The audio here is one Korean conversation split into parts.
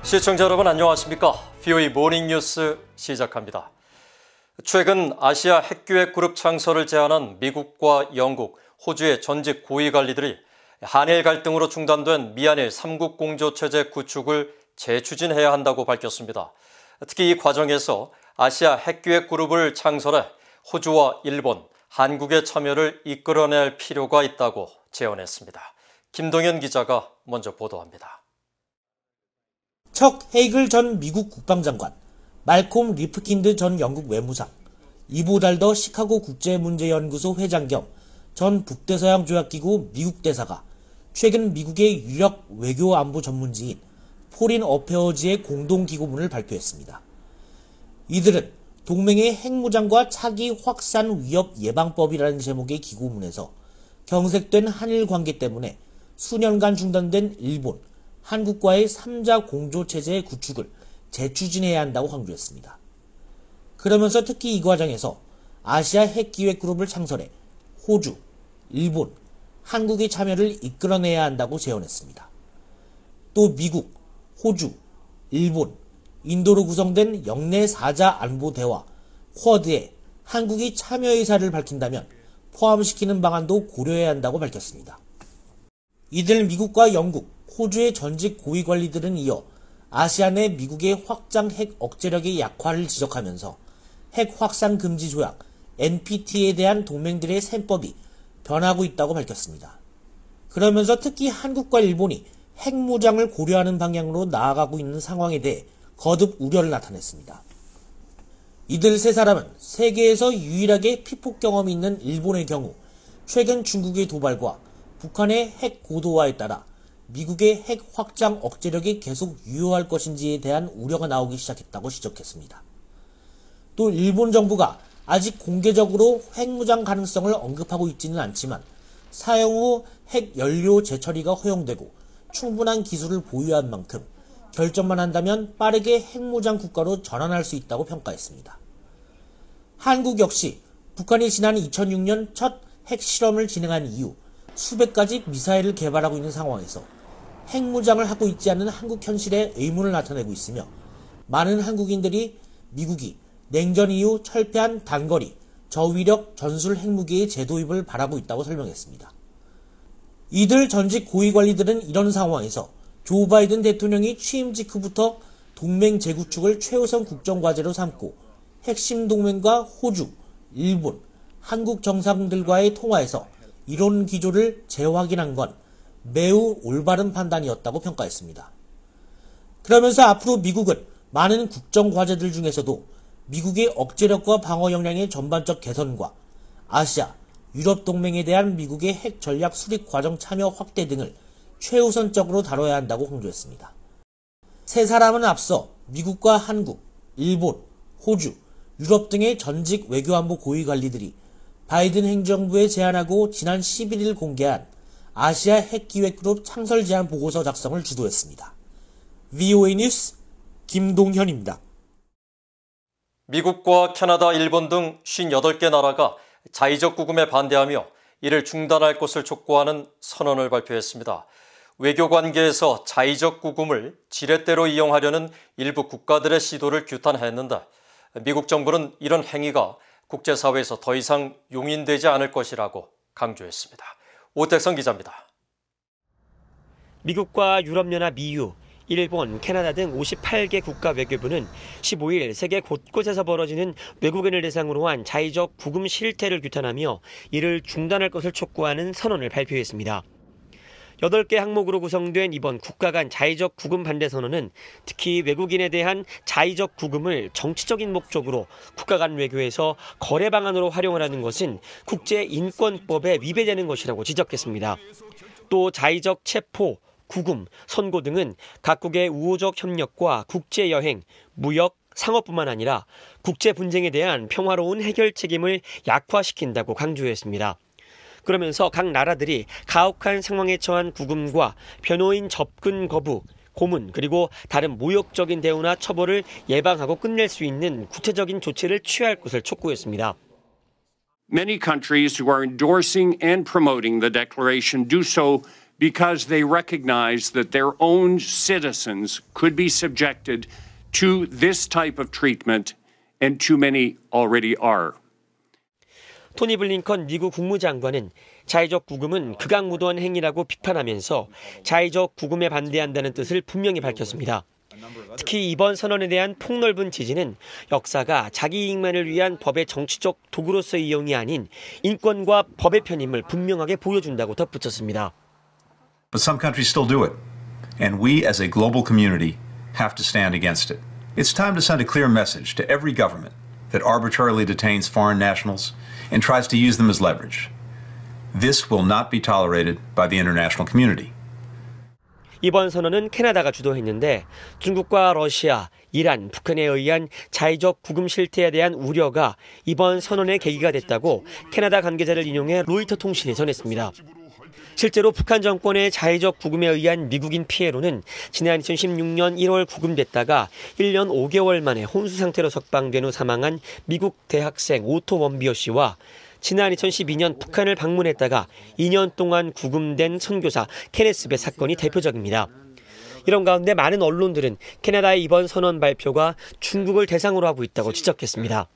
시청자 여러분 안녕하십니까? VOA 모닝뉴스 시작합니다. 최근 아시아 핵기획 그룹 창설을 제안한 미국과 영국, 호주의 전직 고위 관리들이 한일 갈등으로 중단된 미한일 3국 공조 체제 구축을 재추진해야 한다고 밝혔습니다. 특히 이 과정에서 아시아 핵기획 그룹을 창설해 호주와 일본, 한국의 참여를 이끌어낼 필요가 있다고 제언했습니다. 김동현 기자가 먼저 보도합니다. 척 헤이글 전 미국 국방장관, 말콤 리프킨드 전 영국 외무상, 이보달더 시카고 국제문제연구소 회장 겸 전 북대서양조약기구 미국 대사가 최근 미국의 유력 외교안보 전문지인 포린 어페어즈의 공동기고문을 발표했습니다. 이들은 동맹의 핵무장과 차기 확산 위협 예방법이라는 제목의 기고문에서 경색된 한일 관계 때문에 수년간 중단된 일본, 한국과의 3자 공조체제의 구축을 재추진해야 한다고 강조했습니다. 그러면서 특히 이 과정에서 아시아 핵기획그룹을 창설해 호주, 일본, 한국의 참여를 이끌어내야 한다고 제언했습니다. 또 미국, 호주, 일본, 인도로 구성된 영내 4자 안보대화, 쿼드에 한국이 참여 의사를 밝힌다면 포함시키는 방안도 고려해야 한다고 밝혔습니다. 이들 미국과 영국, 호주의 전직 고위 관리들은 이어 아시아 내 미국의 확장 핵 억제력의 약화를 지적하면서 핵 확산 금지 조약 NPT에 대한 동맹들의 셈법이 변하고 있다고 밝혔습니다. 그러면서 특히 한국과 일본이 핵무장을 고려하는 방향으로 나아가고 있는 상황에 대해 거듭 우려를 나타냈습니다. 이들 세 사람은 세계에서 유일하게 피폭 경험이 있는 일본의 경우 최근 중국의 도발과 북한의 핵 고도화에 따라 미국의 핵 확장 억제력이 계속 유효할 것인지에 대한 우려가 나오기 시작했다고 지적했습니다. 또 일본 정부가 아직 공개적으로 핵무장 가능성을 언급하고 있지는 않지만 사용 후 핵 연료 재처리가 허용되고 충분한 기술을 보유한 만큼 결정만 한다면 빠르게 핵무장 국가로 전환할 수 있다고 평가했습니다. 한국 역시 북한이 지난 2006년 첫 핵실험을 진행한 이후 수백 가지 미사일을 개발하고 있는 상황에서 핵무장을 하고 있지 않은 한국 현실에 의문을 나타내고 있으며 많은 한국인들이 미국이 냉전 이후 철폐한 단거리, 저위력 전술 핵무기의 재도입을 바라고 있다고 설명했습니다. 이들 전직 고위 관리들은 이런 상황에서 조 바이든 대통령이 취임 직후부터 동맹 재구축을 최우선 국정과제로 삼고 핵심 동맹과 호주, 일본, 한국 정상들과의 통화에서 이론 기조를 재확인한 건 매우 올바른 판단이었다고 평가했습니다. 그러면서 앞으로 미국은 많은 국정 과제들 중에서도 미국의 억제력과 방어 역량의 전반적 개선과 아시아, 유럽 동맹에 대한 미국의 핵 전략 수립 과정 참여 확대 등을 최우선적으로 다뤄야 한다고 강조했습니다. 세 사람은 앞서 미국과 한국, 일본, 호주, 유럽 등의 전직 외교안보 고위 관리들이 바이든 행정부에 제안하고 지난 11일 공개한 아시아 핵기획그룹 창설 제안 보고서 작성을 주도했습니다. VOA 뉴스 김동현입니다. 미국과 캐나다, 일본 등 58개 나라가 자의적 구금에 반대하며 이를 중단할 것을 촉구하는 선언을 발표했습니다. 외교관계에서 자의적 구금을 지렛대로 이용하려는 일부 국가들의 시도를 규탄했는데 미국 정부는 이런 행위가 국제사회에서 더 이상 용인되지 않을 것이라고 강조했습니다. 오택성 기자입니다. 미국과 유럽연합 EU, 일본, 캐나다 등 58개 국가 외교부는 15일 세계 곳곳에서 벌어지는 외국인을 대상으로 한 자의적 구금 실태를 규탄하며 이를 중단할 것을 촉구하는 선언을 발표했습니다. 8개 항목으로 구성된 이번 국가 간 자의적 구금 반대 선언은 특히 외국인에 대한 자의적 구금을 정치적인 목적으로 국가 간 외교에서 거래 방안으로 활용하라는 것은 국제인권법에 위배되는 것이라고 지적했습니다. 또 자의적 체포, 구금, 선고 등은 각국의 우호적 협력과 국제여행, 무역, 상업뿐만 아니라 국제 분쟁에 대한 평화로운 해결 책임을 약화시킨다고 강조했습니다. 그러면서 각 나라들이 가혹한 상황에 처한 구금과 변호인 접근 거부, 고문 그리고 다른 모욕적인 대우나 처벌을 예방하고 끝낼 수 있는 구체적인 조치를 취할 것을 촉구했습니다. Many countries who are endorsing and promoting the declaration do so because they recognize that their own citizens could be subjected to this type of treatment, and too many already are. 토니 블링컨 미국 국무장관은 자의적 구금은 극악무도한 행위라고 비판하면서 자의적 구금에 반대한다는 뜻을 분명히 밝혔습니다. 특히 이번 선언에 대한 폭넓은 지지는 역사가 자기 이익만을 위한 법의 정치적 도구로서의 이용이 아닌 인권과 법의 편임을 분명하게 보여준다고 덧붙였습니다. But some countries still do it, and we as a global community have to stand against it. It's time to send a clear message to every government that arbitrarily detains foreign nationals and tries to use them as leverage. This will not be tolerated by the international community. 이번 선언은 캐나다가 주도했는데 중국과 러시아, 이란, 북한에 의한 자의적 구금 실태에 대한 우려가 이번 선언의 계기가 됐다고 캐나다 관계자를 인용해 로이터 통신이 전했습니다. 실제로 북한 정권의 자의적 구금에 의한 미국인 피해로는 지난 2016년 1월 구금됐다가 1년 5개월 만에 혼수 상태로 석방된 후 사망한 미국 대학생 오토 원비어 씨와 지난 2012년 북한을 방문했다가 2년 동안 구금된 선교사 케네스 배 사건이 대표적입니다. 이런 가운데 많은 언론들은 캐나다의 이번 선언 발표가 중국을 대상으로 하고 있다고 지적했습니다.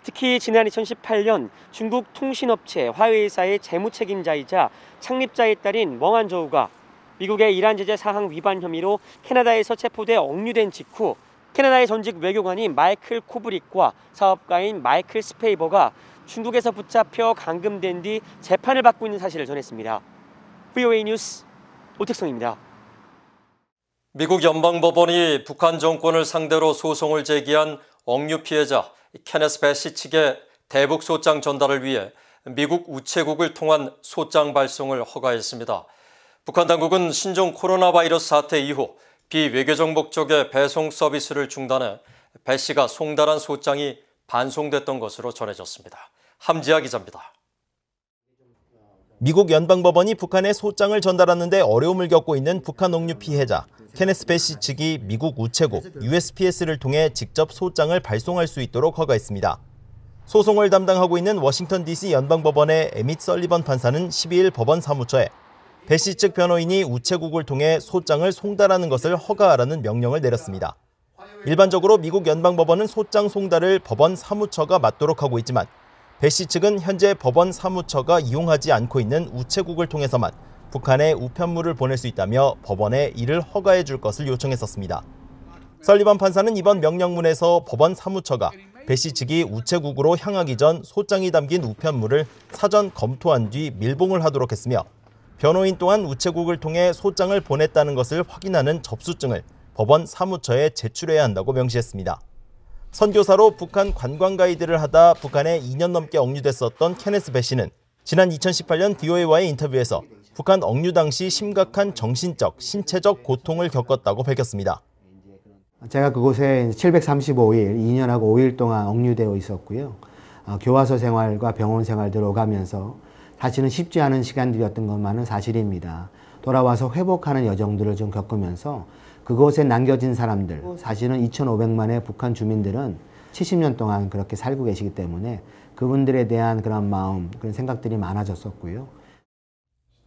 특히 지난 2018년 중국 통신업체 화웨이사의 재무책임자이자 창립자의 딸인 멍한저우가 미국의 이란 제재 사항 위반 혐의로 캐나다에서 체포돼 억류된 직후 캐나다의 전직 외교관인 마이클 코브릭과 사업가인 마이클 스페이버가 중국에서 붙잡혀 감금된 뒤 재판을 받고 있는 사실을 전했습니다. VOA 뉴스 오택성입니다. 미국 연방법원이 북한 정권을 상대로 소송을 제기한 억류 피해자 케네스 베시 측의 대북 소장 전달을 위해 미국 우체국을 통한 소장 발송을 허가했습니다. 북한 당국은 신종 코로나 바이러스 사태 이후 비외교적 목적의 배송 서비스를 중단해 베시가 송달한 소장이 반송됐던 것으로 전해졌습니다. 함지아 기자입니다. 미국 연방법원이 북한에 소장을 전달하는데 어려움을 겪고 있는 북한 억류 피해자 케네스 베시 측이 미국 우체국 USPS를 통해 직접 소장을 발송할 수 있도록 허가했습니다. 소송을 담당하고 있는 워싱턴 DC 연방법원의 에밋 설리번 판사는 12일 법원 사무처에 베시 측 변호인이 우체국을 통해 소장을 송달하는 것을 허가하라는 명령을 내렸습니다. 일반적으로 미국 연방법원은 소장 송달을 법원 사무처가 맡도록 하고 있지만 베시 측은 현재 법원 사무처가 이용하지 않고 있는 우체국을 통해서만 북한에 우편물을 보낼 수 있다며 법원에 이를 허가해 줄 것을 요청했었습니다. 설리번 판사는 이번 명령문에서 법원 사무처가 베시 측이 우체국으로 향하기 전 소장이 담긴 우편물을 사전 검토한 뒤 밀봉을 하도록 했으며 변호인 또한 우체국을 통해 소장을 보냈다는 것을 확인하는 접수증을 법원 사무처에 제출해야 한다고 명시했습니다. 선교사로 북한 관광 가이드를 하다 북한에 2년 넘게 억류됐었던 케네스 베시는 지난 2018년 VOA와의 인터뷰에서 북한 억류 당시 심각한 정신적, 신체적 고통을 겪었다고 밝혔습니다. 제가 그곳에 735일, 2년하고 5일 동안 억류되어 있었고요. 교화소 생활과 병원 생활들 오가면서 사실은 쉽지 않은 시간들이었던 것만은 사실입니다. 돌아와서 회복하는 여정들을 좀 겪으면서 그곳에 남겨진 사람들, 사실은 2,500만의 북한 주민들은 70년 동안 그렇게 살고 계시기 때문에 그분들에 대한 그런 마음, 그런 생각들이 많아졌었고요.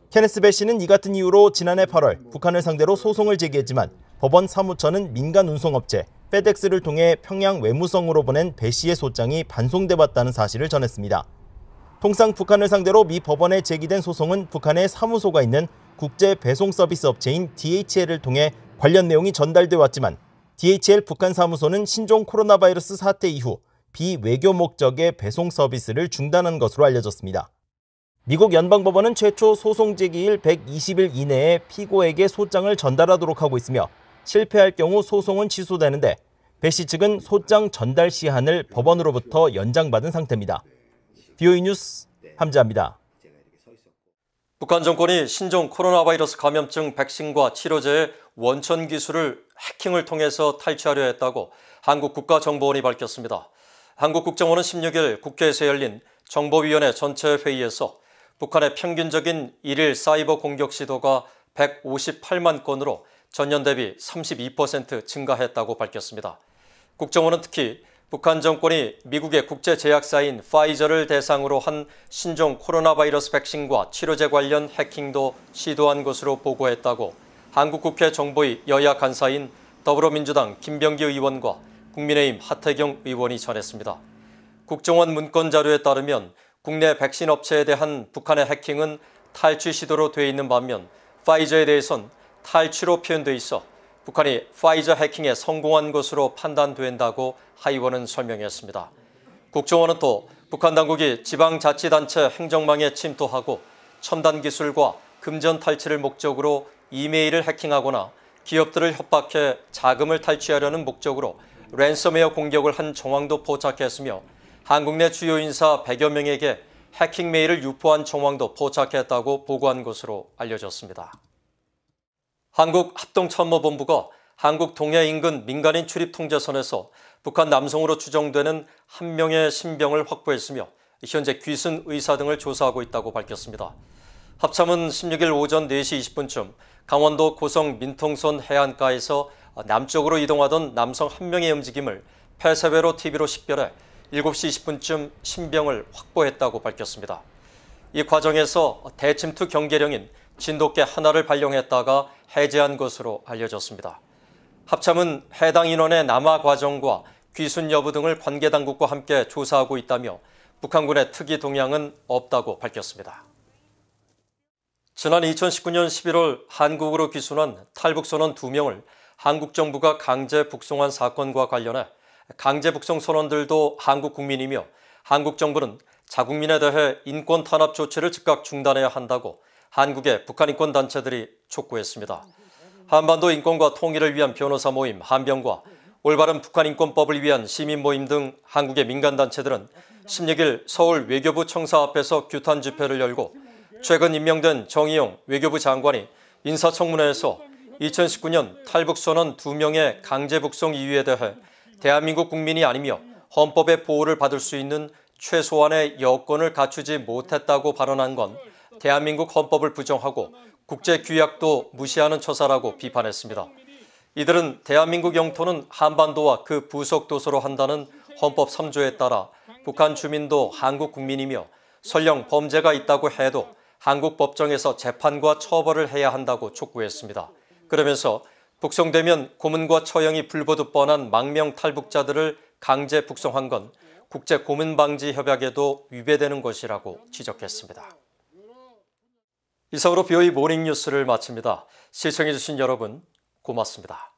케네스 베시는 이 같은 이유로 지난해 8월 북한을 상대로 소송을 제기했지만 법원 사무처는 민간 운송업체 페덱스를 통해 평양 외무성으로 보낸 베시의 소장이 반송돼 왔다는 사실을 전했습니다. 통상 북한을 상대로 미 법원에 제기된 소송은 북한에 사무소가 있는 국제 배송 서비스 업체인 DHL을 통해 관련 내용이 전달돼 왔지만 DHL 북한 사무소는 신종 코로나 바이러스 사태 이후 비외교 목적의 배송 서비스를 중단한 것으로 알려졌습니다. 미국 연방법원은 최초 소송 제기일 120일 이내에 피고에게 소장을 전달하도록 하고 있으며 실패할 경우 소송은 취소되는데 베시 측은 소장 전달 시한을 법원으로부터 연장받은 상태입니다. VOA 뉴스 함지아입니다. 북한 정권이 신종 코로나 바이러스 감염증 백신과 치료제의 원천 기술을 해킹을 통해서 탈취하려 했다고 한국국가정보원이 밝혔습니다. 한국국정원은 16일 국회에서 열린 정보위원회 전체 회의에서 북한의 평균적인 일일 사이버 공격 시도가 158만 건으로 전년 대비 32% 증가했다고 밝혔습니다. 국정원은 특히 북한 정권이 미국의 국제제약사인 파이저를 대상으로 한 신종 코로나 바이러스 백신과 치료제 관련 해킹도 시도한 것으로 보고했다고 한국국회 정보위 여야 간사인 더불어민주당 김병기 의원과 국민의힘 하태경 의원이 전했습니다. 국정원 문건 자료에 따르면 국내 백신 업체에 대한 북한의 해킹은 탈취 시도로 돼 있는 반면 파이저에 대해선 탈취로 표현돼 있어 북한이 파이저 해킹에 성공한 것으로 판단된다고 하 의원은 설명했습니다. 국정원은 또 북한 당국이 지방자치단체 행정망에 침투하고 첨단 기술과 금전 탈취를 목적으로 이메일을 해킹하거나 기업들을 협박해 자금을 탈취하려는 목적으로 랜섬웨어 공격을 한 정황도 포착했으며 한국 내 주요 인사 100여 명에게 해킹 메일을 유포한 정황도 포착했다고 보고한 것으로 알려졌습니다. 한국합동참모본부가 한국 동해 인근 민간인 출입 통제선에서 북한 남성으로 추정되는 한 명의 신병을 확보했으며 현재 귀순 의사 등을 조사하고 있다고 밝혔습니다. 합참은 16일 오전 4시 20분쯤 강원도 고성 민통선 해안가에서 남쪽으로 이동하던 남성 한 명의 움직임을 폐쇄회로 TV로 식별해 7시 20분쯤 신병을 확보했다고 밝혔습니다. 이 과정에서 대침투 경계령인 진돗개 하나를 발령했다가 해제한 것으로 알려졌습니다. 합참은 해당 인원의 남하 과정과 귀순 여부 등을 관계당국과 함께 조사하고 있다며 북한군의 특이 동향은 없다고 밝혔습니다. 지난 2019년 11월 한국으로 귀순한 탈북선원 2명을 한국 정부가 강제 북송한 사건과 관련해 강제 북송 선원들도 한국 국민이며 한국 정부는 자국민에 대해 인권 탄압 조치를 즉각 중단해야 한다고 한국의 북한 인권 단체들이 촉구했습니다. 한반도 인권과 통일을 위한 변호사 모임 한병과 올바른 북한 인권법을 위한 시민 모임 등 한국의 민간 단체들은 16일 서울 외교부 청사 앞에서 규탄 집회를 열고 최근 임명된 정의용 외교부 장관이 인사청문회에서 2019년 탈북선원 2명의 강제 북송 이유에 대해 대한민국 국민이 아니며 헌법의 보호를 받을 수 있는 최소한의 여건을 갖추지 못했다고 발언한 건 대한민국 헌법을 부정하고 국제규약도 무시하는 처사라고 비판했습니다. 이들은 대한민국 영토는 한반도와 그 부속 도서로 한다는 헌법 3조에 따라 북한 주민도 한국 국민이며 설령 범죄가 있다고 해도 한국 법정에서 재판과 처벌을 해야 한다고 촉구했습니다. 그러면서 북송되면 고문과 처형이 불보듯 뻔한 망명 탈북자들을 강제 북송한 건 국제고문방지협약에도 위배되는 것이라고 지적했습니다. 이상으로 BOE 모닝뉴스를 마칩니다. 시청해주신 여러분 고맙습니다.